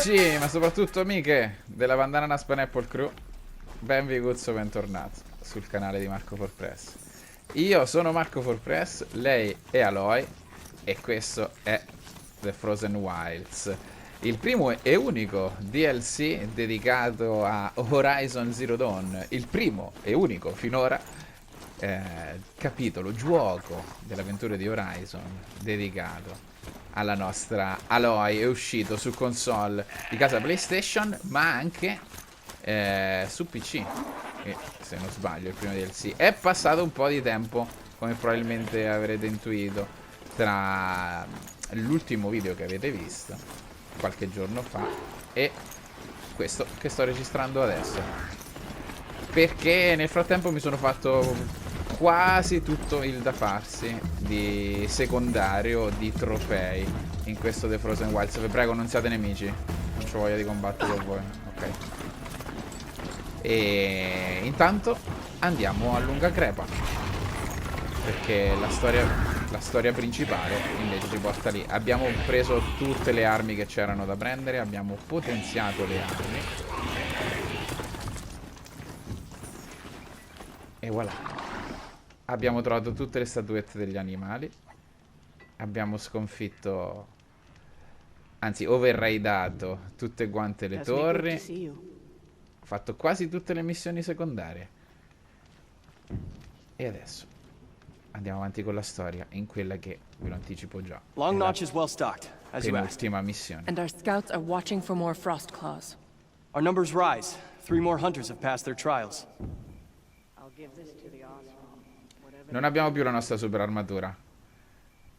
Amici, ma soprattutto amiche della Bandana Pineapple Crew, benvenuti o bentornati sul canale di Marco Forpress. Io sono Marco Forpress, lei è Aloy e questo è The Frozen Wilds, il primo e unico DLC dedicato a Horizon Zero Dawn, il primo e unico finora capitolo, gioco dell'avventura di Horizon dedicato alla nostra Aloy. È uscito su console di casa PlayStation, ma anche su PC, e, se non sbaglio il primo DLC. È passato un po' di tempo, come probabilmente avrete intuito, tra l'ultimo video che avete visto qualche giorno fa e questo che sto registrando adesso, perché nel frattempo mi sono fatto quasi tutto il da farsi di secondario, di trofei in questo The Frozen Wilds. Vi prego, non siate nemici, non c'ho voglia di combattere con voi. Ok. E intanto andiamo a lunga crepa, perché la storia principale invece ci porta lì. Abbiamo preso tutte le armi che c'erano da prendere, abbiamo potenziato le armi e voilà. Abbiamo trovato tutte le statuette degli animali. Abbiamo sconfitto, anzi overraidato tutte quante le torri. Ho fatto quasi tutte le missioni secondarie. E adesso andiamo avanti con la storia in quella che, ve lo anticipo già, Long Notch is well stocked, as you asked. penultima missione. And our scouts are watching for more frost claws. Our numbers rise. 3 more hunters have passed their trials. Non abbiamo più la nostra super armatura.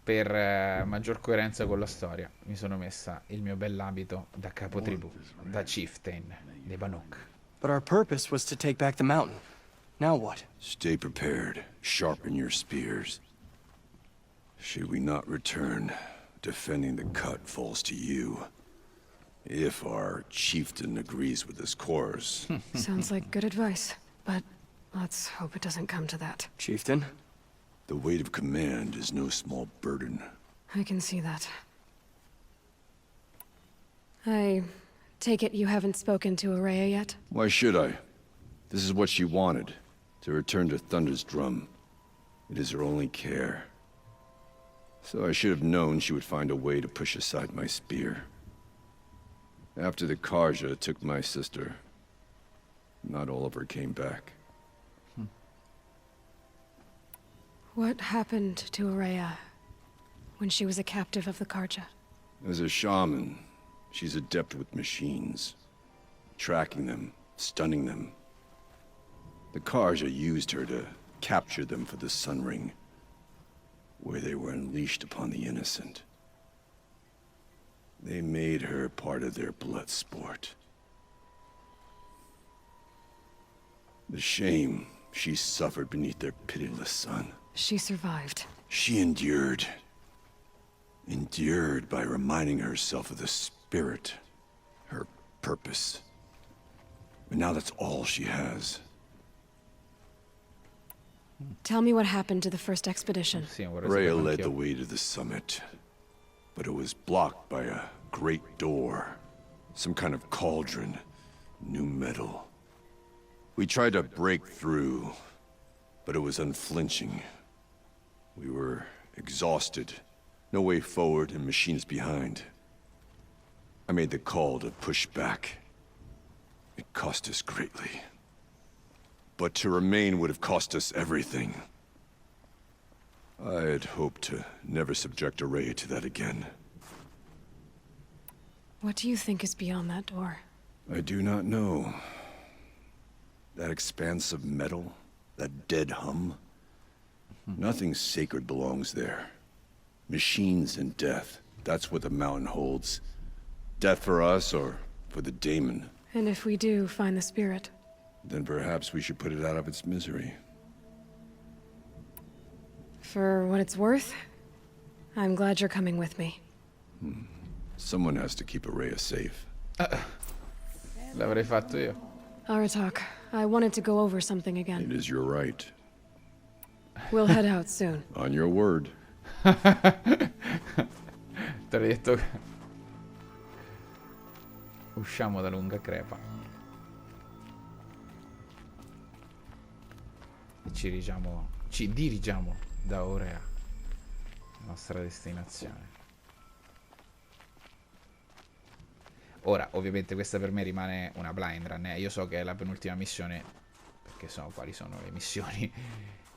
Per maggior coerenza con la storia mi sono messa il mio bell'abito da capotribù, da chieftain dei Banuk. But our purpose was to take back the mountain. Now what? Stay prepared. Sharpen your spears. Should we not return, defending the cut falls to you. If our chieftain agrees with this course. Sounds like good advice, but let's hope it doesn't come to that. Chieftain? The weight of command is no small burden. I can see that. I take it you haven't spoken to Araya yet? Why should I? This is what she wanted, to return to Thunder's Drum. It is her only care. So I should have known she would find a way to push aside my spear. After the Karja took my sister, not all of her came back. What happened to Araya when she was a captive of the Karja? As a shaman, she's adept with machines. Tracking them, stunning them. The Karja used her to capture them for the Sun Ring, where they were unleashed upon the innocent. They made her part of their blood sport. The shame she suffered beneath their pitiless sun. She survived. She endured. Endured by reminding herself of the spirit, her purpose. But now that's all she has. Tell me what happened to the first expedition. Rhea led the way to the summit, but it was blocked by a great door. Some kind of cauldron, new metal. We tried to break through, but it was unflinching. We were exhausted, no way forward and machines behind. I made the call to push back. It cost us greatly. But to remain would have cost us everything. I had hoped to never subject Araya to that again. What do you think is beyond that door? I do not know. That expanse of metal, that dead hum. Nothing sacred belongs there. Machines and death, that's what the mountain holds. Death for us or for the daemon. And if we do find the spirit? Then perhaps we should put it out of its misery. For what it's worth, I'm glad you're coming with me. Someone has to keep Araya safe. L'avrei fatto io. Aratak, I wanted to go over something again. It is your right. We'll head out soon. On your word. Te l'ho detto. Usciamo da lunga crepa. E ci dirigiamo da Aurea, nostra destinazione. Ora, ovviamente questa per me rimane una blind run, io so che è la penultima missione, perché so quali sono le missioni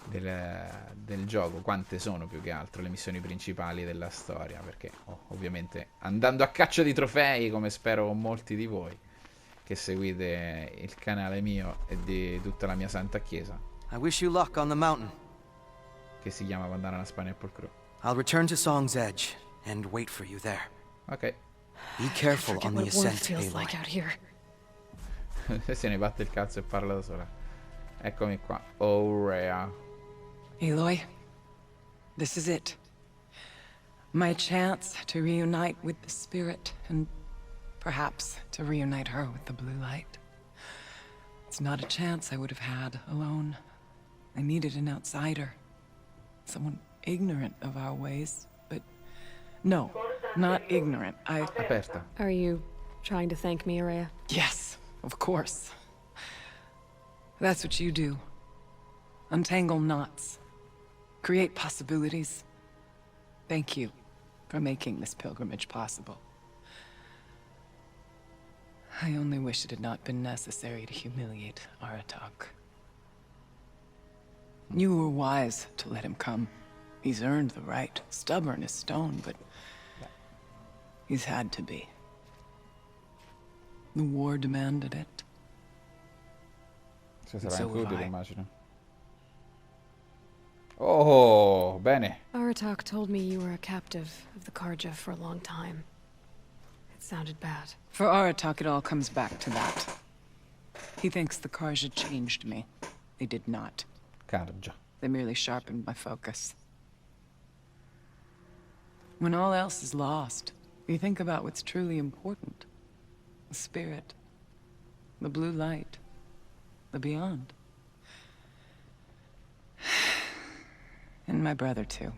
del gioco, quante sono più che altro le missioni principali della storia, perché ovviamente andando a caccia di trofei, come spero molti di voi che seguite il canale mio e di tutta la mia santa chiesa, I wish you luck on the mountain. che si chiama Bandana Pineapple Crew. I'll return to Song's Edge and wait for you there. Ok. Be careful Forget on the what war ascent, feels Aloy. like out here. Se ne batte il cazzo e parla da sola. Eccomi qua. Aurea. Aloy, this is it. My chance to reunite with the spirit, and perhaps to reunite her with the blue light. It's not a chance I would have had alone. I needed an outsider. Someone ignorant of our ways, but no, not ignorant. Aperta. Are you trying to thank me, Araya? Yes, of course. That's what you do. Untangle knots. Create possibilities. Thank you for making this pilgrimage possible. I only wish it had not been necessary to humiliate Aratak. You were wise to let him come. He's earned the right. Stubborn as stone, but he's had to be. The war demanded it. Se sarà So included, have I. immagino. Oh, bene. Aratak told me you were a captive of the Karja for a long time. It sounded bad. For Aratak, it all comes back to that. He thinks the Karja changed me. They did not. Cargia. They merely sharpened my focus. When all else is lost, you think about what's truly important. The spirit. The blue light. The beyond. And my brother, too.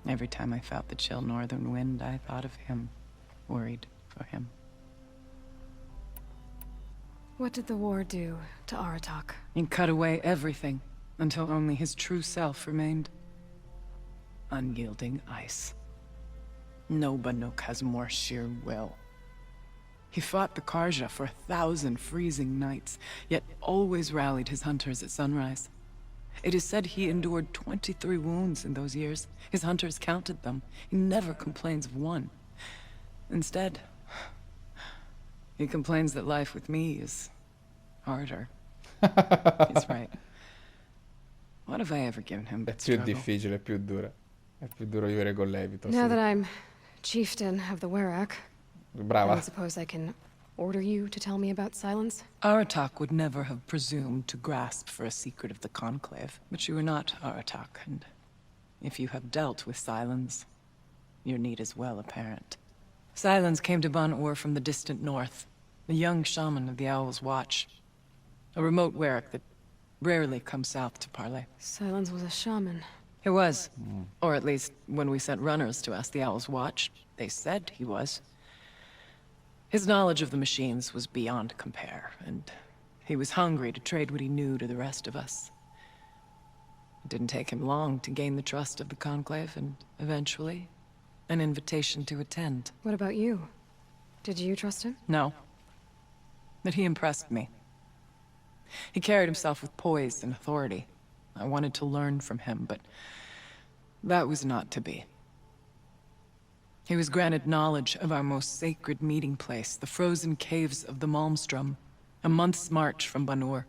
Every time I felt the chill northern wind, I thought of him. Worried for him. What did the war do to Aratak? He cut away everything, until only his true self remained. Unyielding ice. No Banuk has more sheer will. He fought the Karja for 1,000 freezing nights, yet always rallied his hunters at sunrise. It is said he endured 23 wounds in those years. His hunters counted them. He never complains of one. Instead, he complains that life with me is harder. He's right. What have I ever given him È but più struggle? difficile, è più dura. È più duro vivere con lei piuttosto. Now that I'm chieftain of the Werak, I Brava. suppose I can order you to tell me about Silence? Aratak would never have presumed to grasp for a secret of the Conclave. But you are not Aratak, and if you have dealt with Silence, your need is well apparent. Silence came to Ban-Ur from the distant north, a young shaman of the Owl's Watch. A remote Werak that rarely comes south to parley. Silence was a shaman. He was. Or at least, when we sent runners to ask the Owl's Watch, they said he was. His knowledge of the machines was beyond compare, and he was hungry to trade what he knew to the rest of us. It didn't take him long to gain the trust of the Conclave, and eventually, an invitation to attend. What about you? Did you trust him? No. But he impressed me. He carried himself with poise and authority. I wanted to learn from him, but that was not to be. He was granted knowledge of our most sacred meeting place, the frozen caves of the Malmstrom, a month's march from Ban-Ur.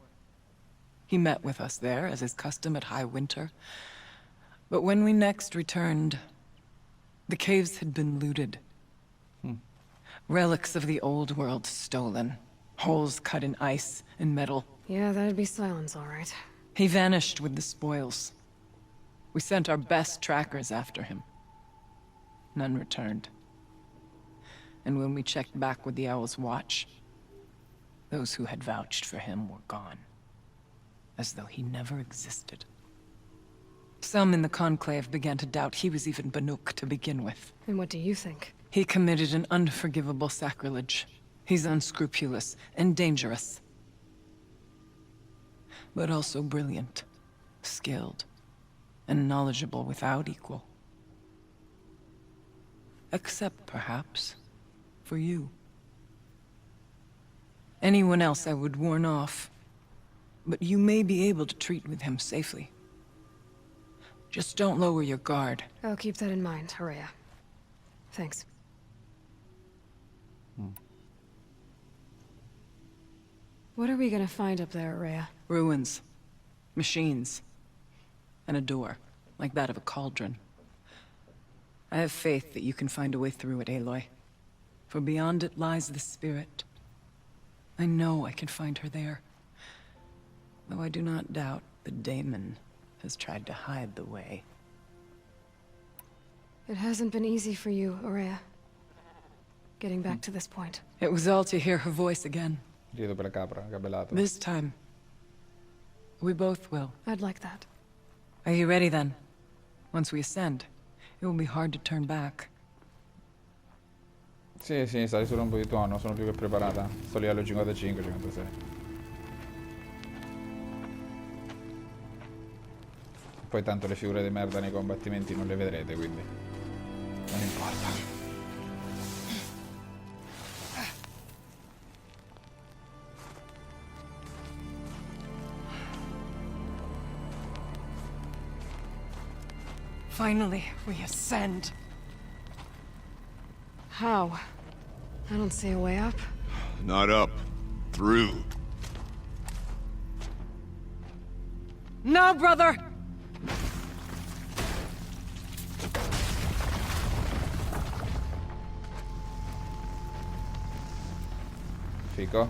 He met with us there, as is custom at high winter. But when we next returned, the caves had been looted. Relics of the old world stolen. Holes cut in ice and metal. Yeah, that'd be Silence, all right. He vanished with the spoils. We sent our best trackers after him. None returned. And when we checked back with the Owl's Watch, those who had vouched for him were gone. As though he never existed. Some in the Conclave began to doubt he was even Banuk to begin with. And what do you think? He committed an unforgivable sacrilege. He's unscrupulous and dangerous. But also brilliant, skilled, and knowledgeable without equal. Except, perhaps, for you. Anyone else I would warn off, but you may be able to treat with him safely. Just don't lower your guard. I'll keep that in mind, Araya. Thanks. What are we gonna find up there, Araya? Ruins, machines, and a door, like that of a cauldron. I have faith that you can find a way through it, Aloy. For beyond it lies the spirit. I know I can find her there. Though I do not doubt the daemon has tried to hide the way. It hasn't been easy for you, Araya. Getting back to this point. It was all to hear her voice again. Dietro per la capra, cabellato. This time, we both will. I'd like that. Are you ready then? Once we ascend, it will be hard to turn back. Sì, sì, stai solo un po' di tono, sono più che preparata. Sto livello 55, 56. Poi tanto le figure di merda nei combattimenti non le vedrete, quindi non importa. Finally, we ascend. How? I don't see a way up. Not up. Through. Now, brother! Fico.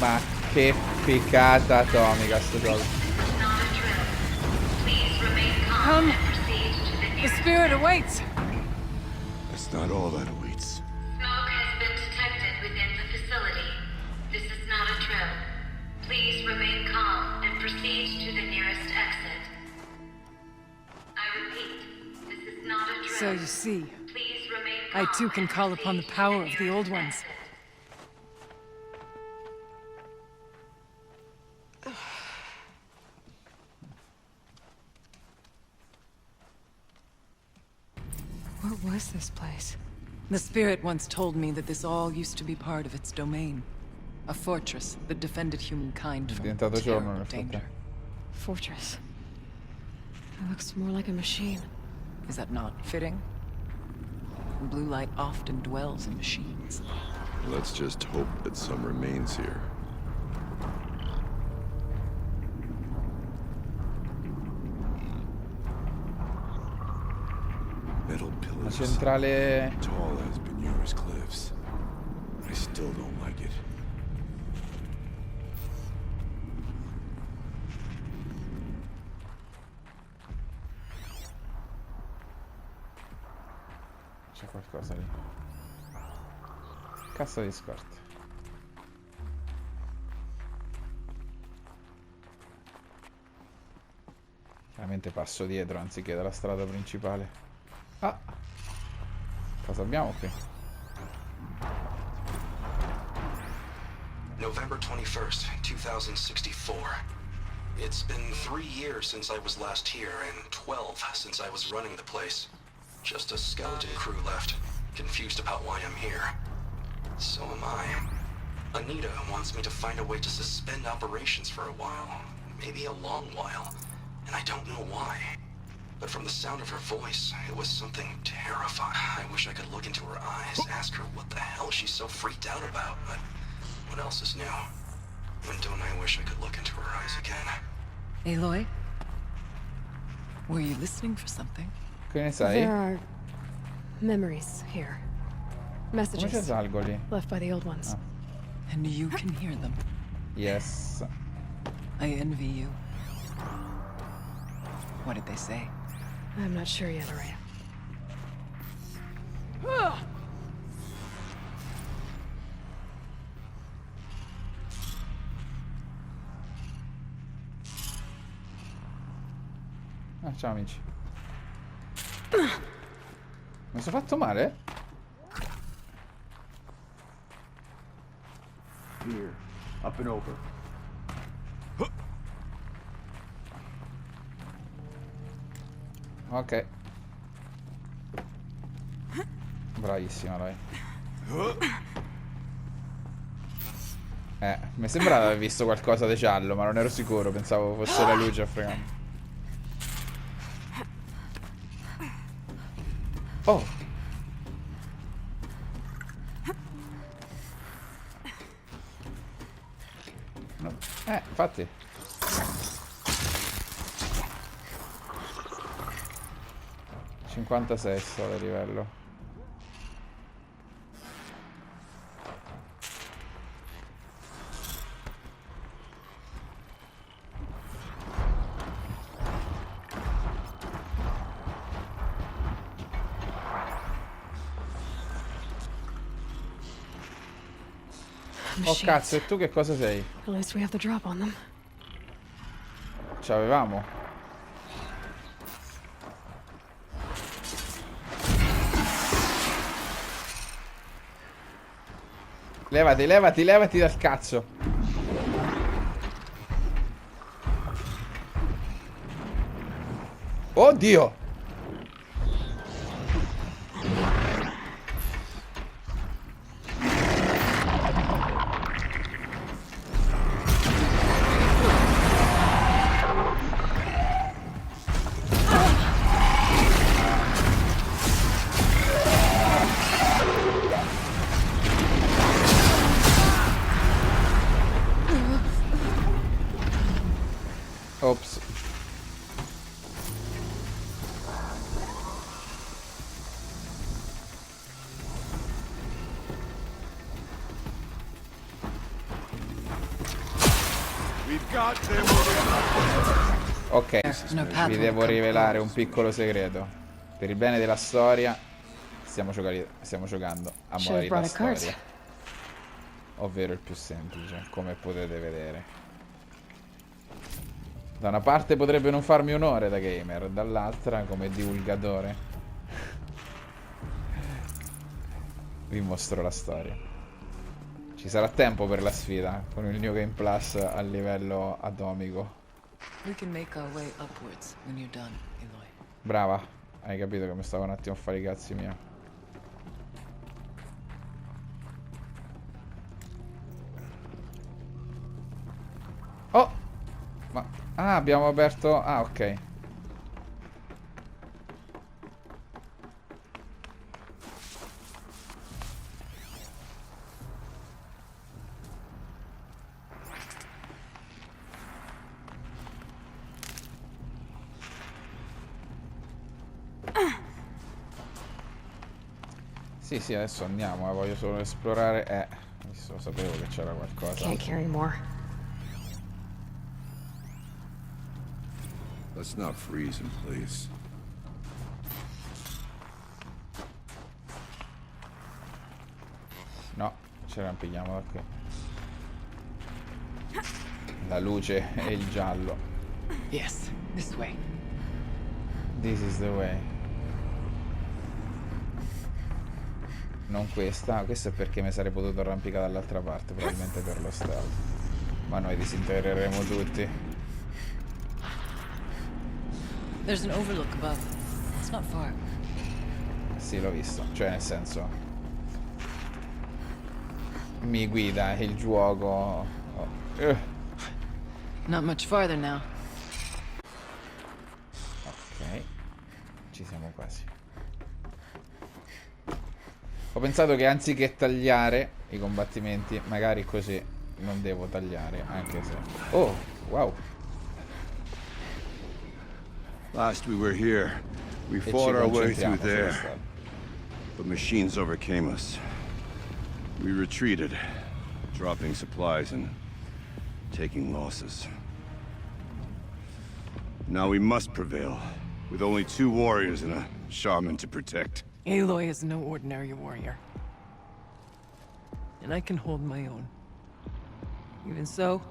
Ma che piccata atomica sto gioco. Come! The spirit awaits! That's not all that awaits. Smoke has been detected within the facility. This is not a drill. Please remain calm and proceed to the nearest exit. I repeat, this is not a drill. So you see, Please remain I calm too can and call upon the proceed to power of the nearest old ones. exit. What was this place? The spirit once told me that this all used to be part of its domain. A fortress that defended humankind from diventato giorno terrible nel danger. frattempo. Fortress. It looks more like a machine. Is that not fitting? Blue light often dwells in machines. Let's just hope that some remains here. Metal La pillars. centrale. Tall as Benure's cliffs. I still don't like it. C'è qualcosa lì. Cassa di scorte. Chiaramente passo dietro anziché dalla strada principale. Ah! Cosa abbiamo qui? November 21st, 2064. It's been 3 years since I was last here, and 12 since I was running the place. Just a skeleton crew left, confused about why I'm here. So am I. Anita wants me to find a way to suspend operations for a while, maybe a long while, and I don't know why. But from the sound of her voice, it was something terrifying. I wish I could look into her eyes, ask her what the hell she's so freaked out about, but what else is new? And don't I wish I could look into her eyes again? Aloy? Were you listening for something? Che ne sai? There are memories here. Come ci Messages salgo lì? left by the old ones. And you can hear them. Yes. I envy you. What did they say? I'm not sure yet, Araya. Ah, ciao amici. Mi sono fatto male? Here, up and over. Ok. Bravissima lei. Mi sembrava di aver visto qualcosa di giallo, ma non ero sicuro, pensavo fosse la luce a fregare. Oh! No. Infatti. ...56 solo livello. Oh Machines. cazzo, e tu che cosa sei? At least we have the drop on them. Ci avevamo? Levati, levati, levati dal cazzo. Oddio! Ops. Ok, vi devo rivelare un piccolo segreto. Per il bene della storia stiamo giocando a morire la storia. Ovvero il più semplice, come potete vedere. Da una parte potrebbe non farmi onore da gamer, dall'altra come divulgatore vi mostro la storia. Ci sarà tempo per la sfida con il New Game Plus a livello atomico. We can make our way upwards when you're done, Eloy. Brava, hai capito che mi stavo un attimo a fare i cazzi miei. Oh! Ma... Ah, abbiamo aperto... Ah, ok. Sì, sì, adesso andiamo, voglio solo esplorare... adesso sapevo che c'era qualcosa. Can't carry more. Let's not freeze him, please. No, ce la impigliamo da qui. La luce e il giallo. Yes, this way. This is the way. Non questa. Questa è perché mi sarei potuto arrampicare dall'altra parte, probabilmente per lo stealth. Ma noi disintegreremo tutti. There's an overlook above. It's not far. Sì, l'ho visto. Cioè, nel senso... mi guida il gioco. Oh. Not much farther now. Ok. Ci siamo quasi. Ho pensato che anziché tagliare i combattimenti, magari così non devo tagliare, anche se... Oh, wow. Last we were here, we E ci fought our way concentriamo through sulla there, strada. but machines overcame us. We retreated, dropping supplies and taking losses. Now we must prevail, with only 2 warriors and a shaman to protect. Aloy is no ordinary warrior. And I can hold my own. Even so,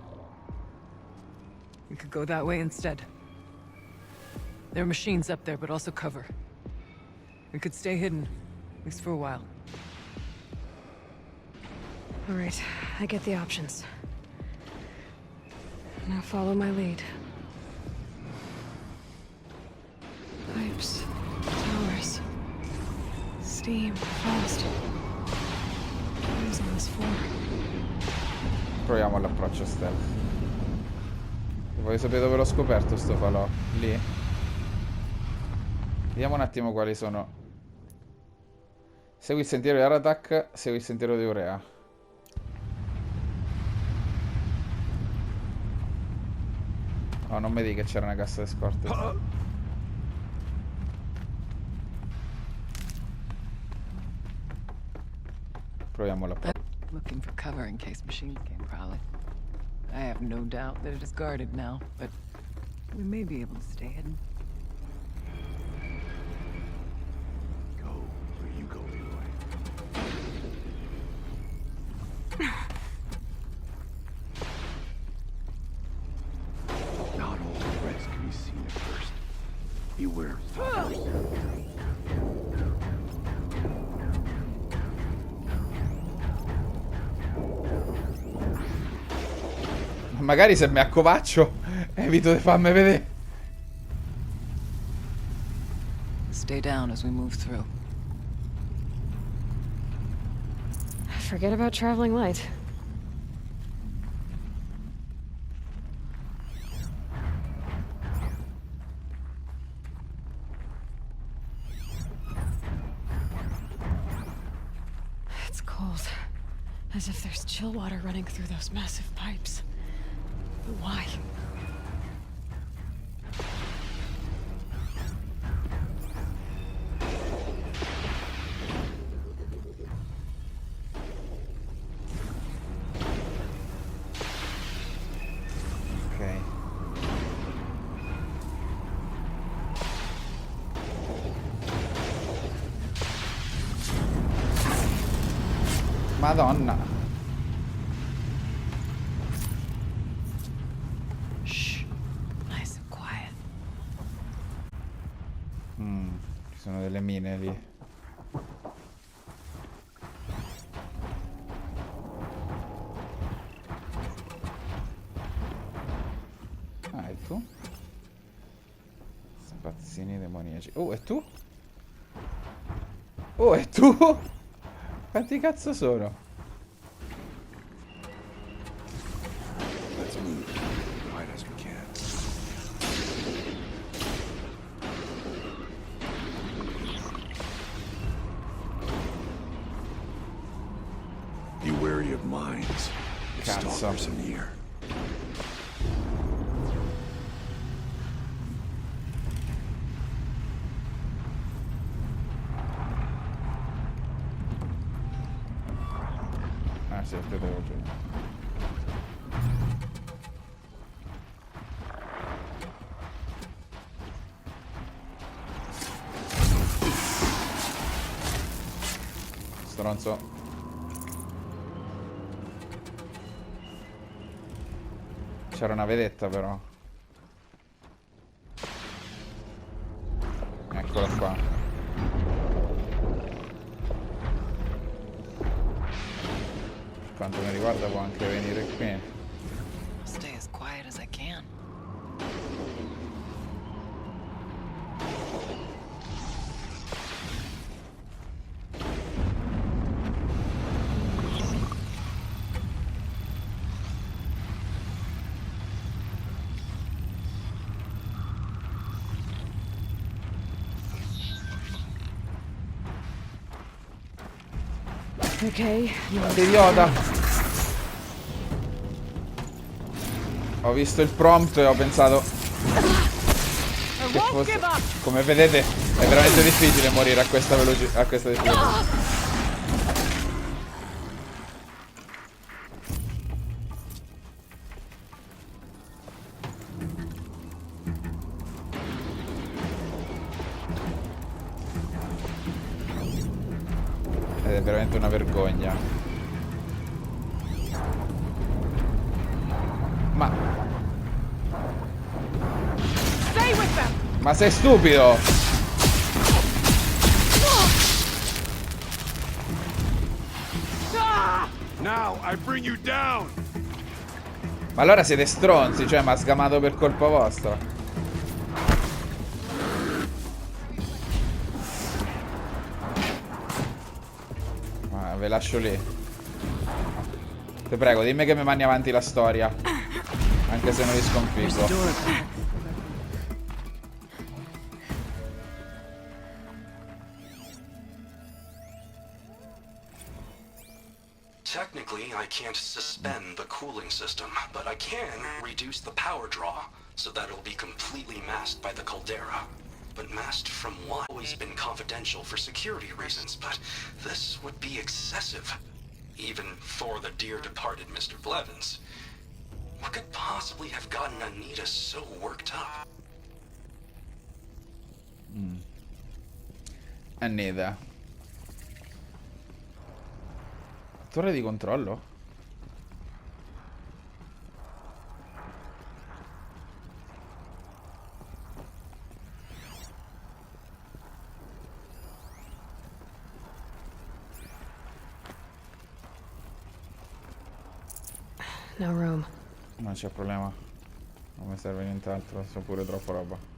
we could go that way instead. There are machines up there, but also cover. We could stay hidden, at least for a while. All right, I get the options. Now follow my lead. Pipes, towers, steam, fast. Who's on this floor? Proviamo l'approccio stealth. Voglio sapere dove l'ho scoperto sto falò. Lì. Vediamo un attimo quali sono. Segui il sentiero di Aratak, segui il sentiero di Urea. Oh, non mi dica che c'era una cassa di scorte. Proviamo l'approccio. Looking for cover in case machines came prowling. I have no doubt that it is guarded now, but we may be able to stay hidden. Go where you go, Aloy. Not all threats can be seen at first. Beware of followers. Magari se mi accovaccio evito di farmi vedere. Stay down as we move through. Forget about traveling light. It's cold. As if there's chill water running through those massive pipes. But why? Ok. Madonna. Shh. Nice and quiet. Ci sono delle mine lì. Ah, è tu? Spazzini demoniaci. Oh, è tu? Oh, è tu? Quanti cazzo sono? Let's move. Hide as we can. Be wary of mines. There's Cazzo. stalkers in the air. Ah, sì, aspetta, devo giù. Stronzo. C'era una vedetta però. Eccola qua. Per quanto mi riguarda può anche venire qui. Stay as quiet as I can. Ok, Idiota. Ho visto il prompt e ho pensato che fosse... Come vedete è veramente difficile morire a questa velocità, a questa difficoltà. è veramente una vergogna. Ma sei stupido? Now I bring you down. Ma allora siete stronzi, cioè mi ha sgamato per colpa vostra. Ma ve lascio lì. Ti prego, dimmi che mi mandi avanti la storia. Anche se non li sconfiggo. Technically, I can't suspend the cooling system, but I can reduce the power draw so that it'll be completely masked by the caldera. But masked from what? Always been confidential for security reasons, but this would be excessive. Even for the dear departed Mr. Blevins. What could possibly have gotten Anita so worked up? Anita. Torre di controllo? No room. Non c'è problema. Non mi serve nient'altro, so pure troppa roba.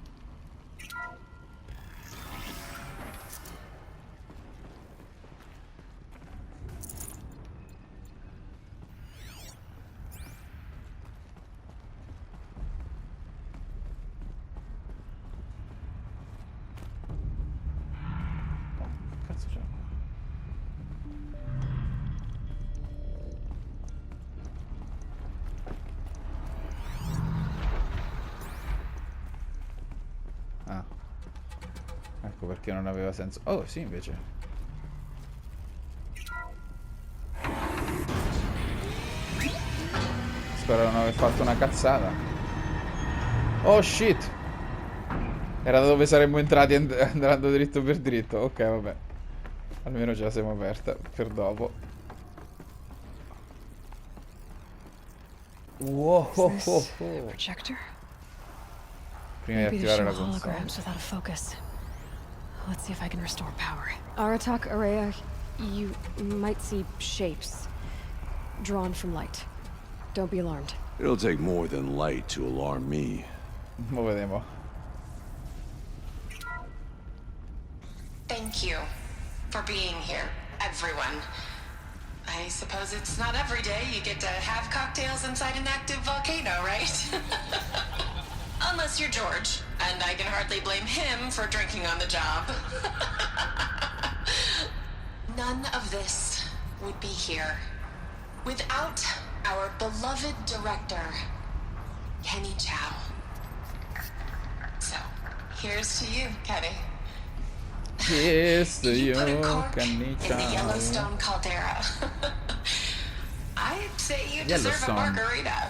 Cazzo c'è? Ah. Ecco perché non aveva senso. Oh, sì, invece. Spero non aver fatto una cazzata. Oh, shit. Era da dove saremmo entrati andando dritto per dritto. Ok, vabbè. Almeno ce la siamo aperta per dopo. Wow. Is this a projector? Prima di Maybe to attivare show la console. holograms without a focus. Let's see if I can restore power. Aratak, Araya, you might see shapes drawn from light. Don't be alarmed. It'll take more than light to alarm me. Mo vediamo. Thank you for being here, everyone. I suppose it's not every day you get to have cocktails inside an active volcano, right? Unless you're George, and I can hardly blame him for drinking on the job. None of this would be here without our beloved director, Kenny Chow. So, here's to you, Kenny. Here's to you, You put a cork Kenny in the Chow. Yellowstone caldera. I'd say you deserve a Yellowstone. margarita.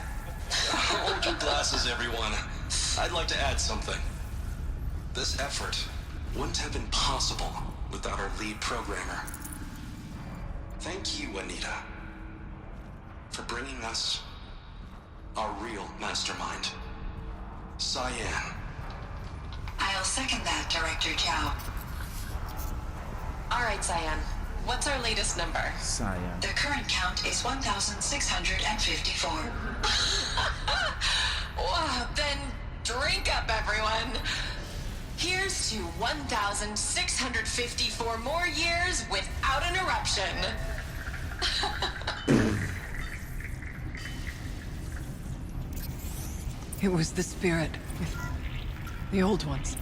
Hold your glasses, everyone. I'd like to add something. This effort wouldn't have been possible without our lead programmer. Thank you, Anita, for bringing us our real mastermind, Cyan. I'll second that, Director Chow. All right, Cyan. What's our latest number? Cyan. The current count is 1,654. Wow, then drink up, everyone. Here's to 1,654 more years without an eruption. It was the spirit with the old ones.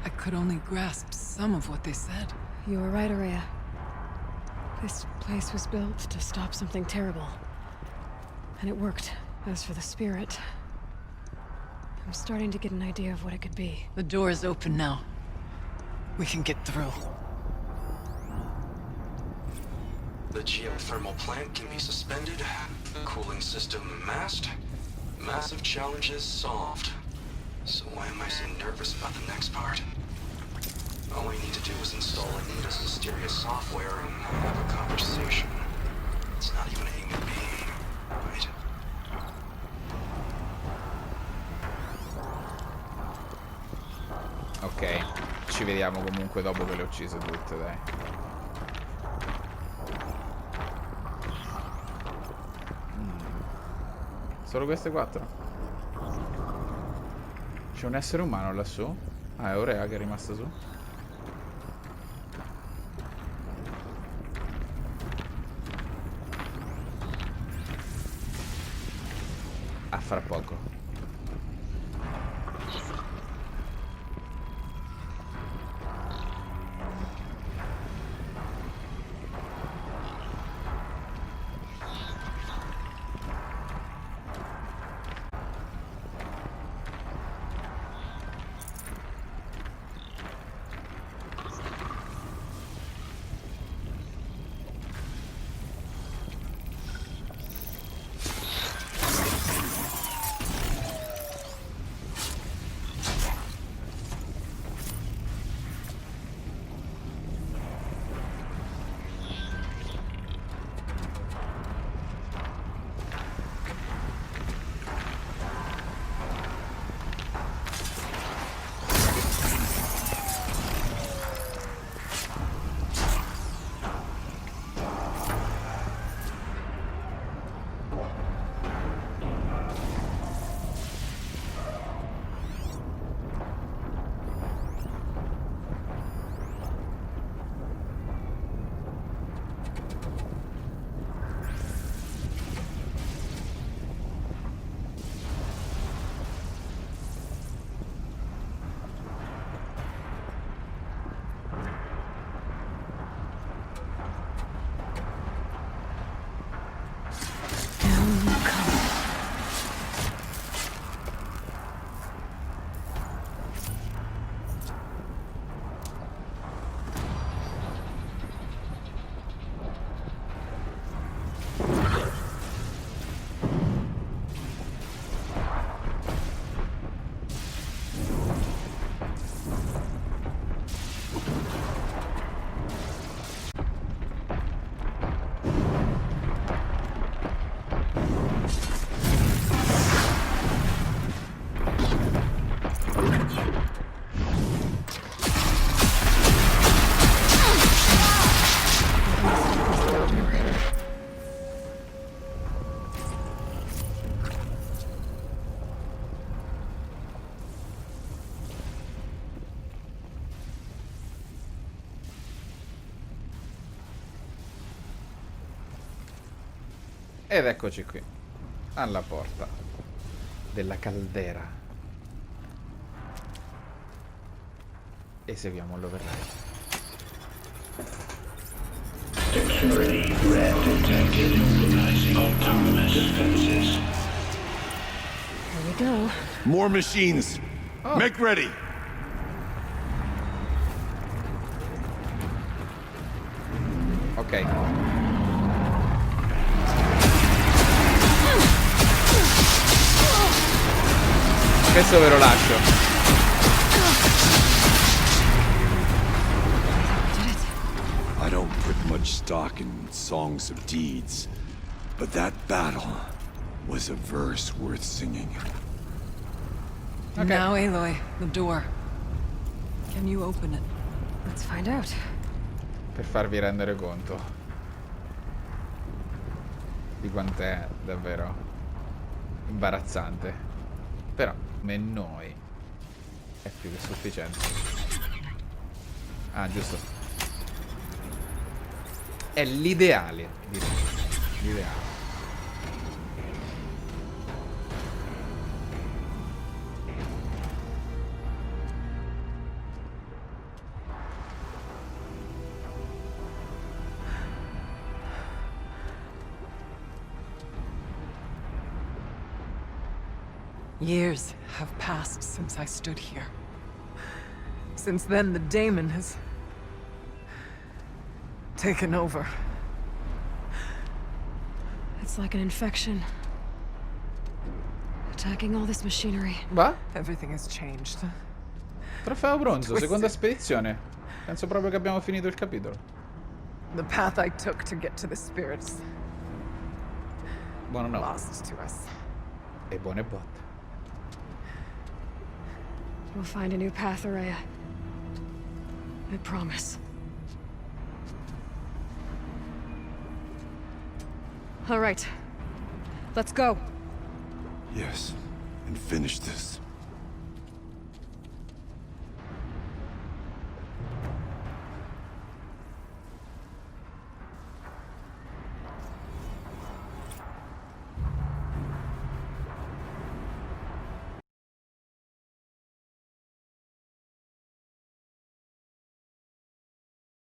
I could only grasp some of what they said. You were right, Araya. This place was built to stop something terrible. And it worked. As for the spirit, I'm starting to get an idea of what it could be. The door is open now. We can get through. The geothermal plant can be suspended, cooling system masked, massive challenges solved. So why am I so nervous about the next part? All we need to do is install Anita's mysterious software and have a conversation. It's not even aimed at me, right? Ok, ci vediamo comunque dopo che le ho uccise tutte, dai. Solo queste 4? C'è un essere umano lassù? Ah, è Aurea che è rimasta su? A fra poco. Ed eccoci qui, alla porta della caldera. Eseguiamo l'override. Security threat detected. Autonomous defenses. Here we go. More machines. Oh. Make ready. Ok. Questo ve lo lascio. I don't put much stock in songs of deeds, but that battle was a verse worth singing. Okay. Now, Aloy, the door. Can you open it? Let's find out. Per farvi rendere conto di quant'è davvero imbarazzante. Però come noi è più che sufficiente. Ah, giusto. È l'ideale, direi. L'ideale. Years have passed since I stood here. Since then, the daemon has taken over. It's like an infection. Attacking all this machinery. Va? Everything has changed. Trofeo bronzo, seconda spedizione. Penso proprio che abbiamo finito il capitolo. The path I took to get to the spirits Buonanotte. lost to us. E buone botte. We'll find a new path, Araya. I promise. All right. Let's go. Yes, and finish this.